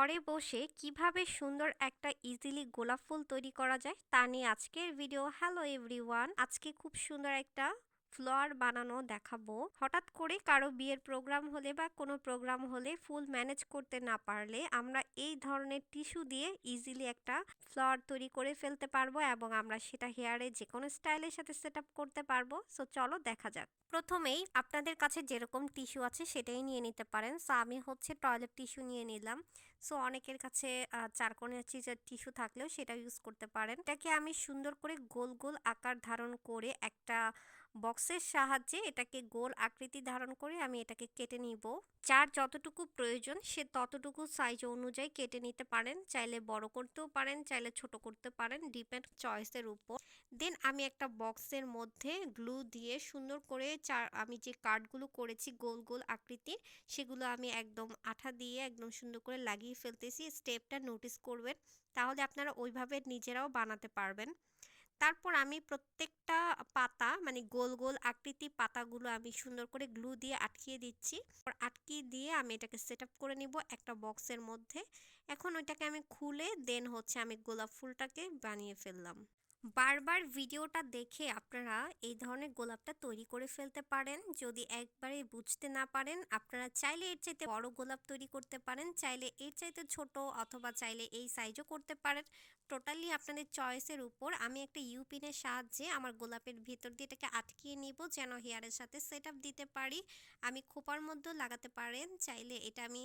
ঘরে বসে কিভাবে সুন্দর একটা ইজিলি গোলাপ ফুল তৈরি করা যায় তা নিয়ে আজকের ভিডিও। হ্যালো এভরিওয়ান, আজকে খুব সুন্দর একটা ফ্লাওয়ার বানানো দেখাবো। হঠাৎ করে কারো বিয়ের প্রোগ্রাম হলে বা কোনো প্রোগ্রাম হলে ফুল ম্যানেজ করতে না পারলে আমরা এই ধরনের টিস্যু দিয়ে ইজিলি একটা ফ্লাওয়ার তৈরি করে ফেলতে পারবো এবং আমরা সেটা হেয়ারে যে কোনো স্টাইলের সাথে সেট আপ করতে পারবো। সো চলো দেখা যাক। প্রথমেই আপনাদের কাছে যেরকম টিস্যু আছে সেটাই নিয়ে নিতে পারেন। সো আমি হচ্ছে টয়লেট টিস্যু নিয়ে নিলাম। সো অনেকের কাছে চারকোনা চিজের টিস্যু থাকলেও সেটা ইউজ করতে পারেন। এটাকে আমি সুন্দর করে গোল গোল আকার ধারণ করে একটা বক্সের সাহায্যে এটাকে গোল আকৃতি ধারণ করে আমি এটাকে কেটে নিব। যার যতটুকু প্রয়োজন সে ততটুকু সাইজ অনুযায়ী কেটে নিতে পারেন। চাইলে বড় করতেও পারেন, চাইলে ছোট করতে পারেন, ডিপেন্ড চয়েসের উপর। দেন আমি একটা বক্সের মধ্যে গ্লু দিয়ে সুন্দর করে আমি যে কার্ডগুলো করেছি গোল গোল আকৃতির, সেগুলো আমি একদম আঠা দিয়ে একদম সুন্দর করে লাগিয়ে ফেলতেছি। স্টেপটা নোটিস করবেন, তাহলে আপনারা ওইভাবে নিজেরাও বানাতে পারবেন। তারপর আমি প্রত্যেকটা পাতা মানে গোল গোল আকৃতি পাতাগুলো আমি সুন্দর করে গ্লু দিয়ে আটকিয়ে দিচ্ছি। আটকিয়ে দিয়ে আমি এটাকে সেট আপ করে নিব একটা বক্সের মধ্যে। এখন ওইটাকে আমি খুলে দেন হচ্ছে আমি গোলাপ ফুলটাকে বানিয়ে ফেললাম। বারবার ভিডিওটা দেখে আপনারা এই ধরনের গোলাপটা তৈরি করে ফেলতে পারেন। যদি একবারে বুঝতে না পারেন, আপনারা চাইলে এর চাইতে বড় গোলাপ তৈরি করতে পারেন, চাইলে এর চাইতে ছোট, অথবা চাইলে এই সাইজও করতে পারেন। টোটালি আপনাদের চয়েসের উপর। আমি একটা ইউপিনের সাহায্যে আমার গোলাপের ভিতর দিয়ে এটাকে আটকিয়ে নিব যেন হেয়ারের সাথে সেট আপ দিতে পারি। আমি খোপার মধ্যেও লাগাতে পারেন, চাইলে এটা আমি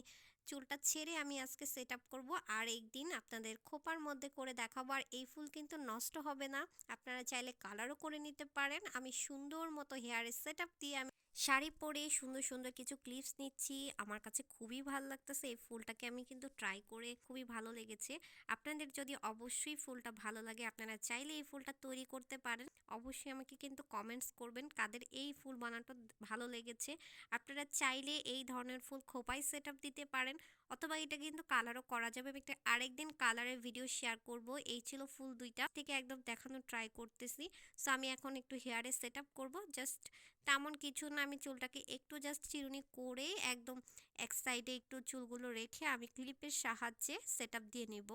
চুলটা ছেড়ে আমি আজকে সেট আপ করবো, আর একদিন আপনাদের খোপার মধ্যে করে দেখাবো। আর এই ফুল কিন্তু নষ্ট হবে না, আপনারা চাইলে কালারও করে নিতে পারেন। আমি সুন্দর মতো হেয়ারে সেট আপ দিয়ে আমি শাড়ি পরে সুন্দর সুন্দর কিছু ক্লিপস নিচ্ছি। আমার কাছে খুবই ভালো লাগতেছে এই ফুলটাকে, আমি কিন্তু ট্রাই করে খুবই ভালো লেগেছে। আপনাদের যদি অবশ্যই ফুলটা ভালো লাগে, আপনারা চাইলে এই ফুলটা তৈরি করতে পারেন। অবশ্যই আমাকে কিন্তু কমেন্টস করবেন কাদের এই ফুল বানানোটা ভালো লেগেছে। আপনারা চাইলে এই ধরনের ফুল খোপায় সেট আপ দিতে পারেন, অথবা এটা কিন্তু কালারও করা যাবে। আমি একটা আরেকদিন কালারের ভিডিও শেয়ার করব। এই ছিল ফুল দুইটা থেকে একদম দেখানোর ট্রাই করতেছি। সো আমি এখন একটু হেয়ারে সেট আপ করবো। জাস্ট তেমন কিছু না, আমি চুলটাকে একটু জাস্ট চিরুনি করে একদম এক সাইডে একটু চুলগুলো রেখে আমি ক্লিপের সাহায্যে সেট আপ দিয়ে নেব।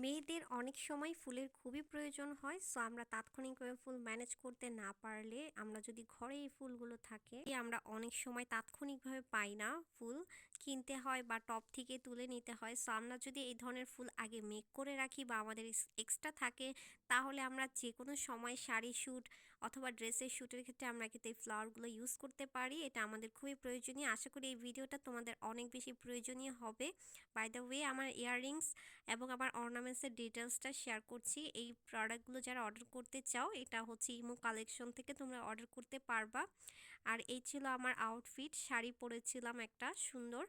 মেয়েদের অনেক সময় ফুলের খুবই প্রয়োজন হয়। সো আমরা তাৎক্ষণিকভাবে ফুল ম্যানেজ করতে না পারলে, আমরা যদি ঘরে এই ফুলগুলো থাকে, আমরা অনেক সময় তাৎক্ষণিকভাবে পাই না, ফুল কিনতে হয় বা টপ থেকে তুলে নিতে হয়। সো আমরা যদি এই ধরনের ফুল আগে মেক করে রাখি বা আমাদের এক্সট্রা থাকে, তাহলে আমরা যে কোনো সময় শাড়ি শ্যুট অথবা ড্রেসের শ্যুটের ক্ষেত্রে আমরা কিন্তু এই ফ্লাওয়ারগুলো ইউজ করতে পারি। এটা আমাদের খুবই প্রয়োজনীয়। আশা করি এই ভিডিওটা তোমাদের অনেক বেশি প্রয়োজনীয় হবে। বাই দ্য ওয়ে, আমার ইয়াররিংস এবং আমার অর্নামেন্টসের ডিটেলসটা শেয়ার করছি। এই প্রোডাক্টগুলো যারা অর্ডার করতে চাও, এটা হচ্ছে ইমো কালেকশন থেকে তোমরা অর্ডার করতে পারবা। আর এই ছিল আমার আউটফিট, শাড়ি পরেছিলাম একটা সুন্দর,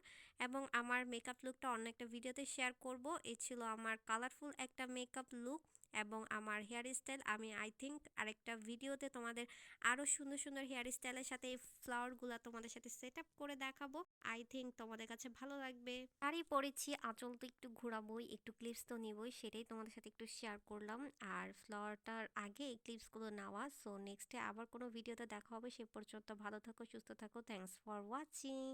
এবং আমার মেকআপ লুকটা অন্য একটা ভিডিওতে শেয়ার করব। এই ছিল আমার কালারফুল একটা মেকআপ লুক এবং আমার হেয়ার স্টাইল। আমি আই থিঙ্ক আরেকটা ভিডিওতে তোমাদের আরও সুন্দর সুন্দর হেয়ার স্টাইলের সাথে এই ফ্লাওয়ারগুলো তোমাদের সাথে সেট আপ করে দেখাবো। আই থিঙ্ক তোমাদের কাছে ভালো লাগবে। শাড়ি পরেছি, আঁচল তো একটু ঘোরাবোই, একটু ক্লিপস তো নিবই, সেটাই তোমাদের সাথে একটু শেয়ার করলাম। আর ফ্লাওয়ারটার আগে এই ক্লিপসগুলো নেওয়া। সো নেক্সটে আবার কোনো ভিডিওতে দেখা হবে। সে পর্যন্ত ভালো থাকো, সুস্থ থাকো। Thanks for watching.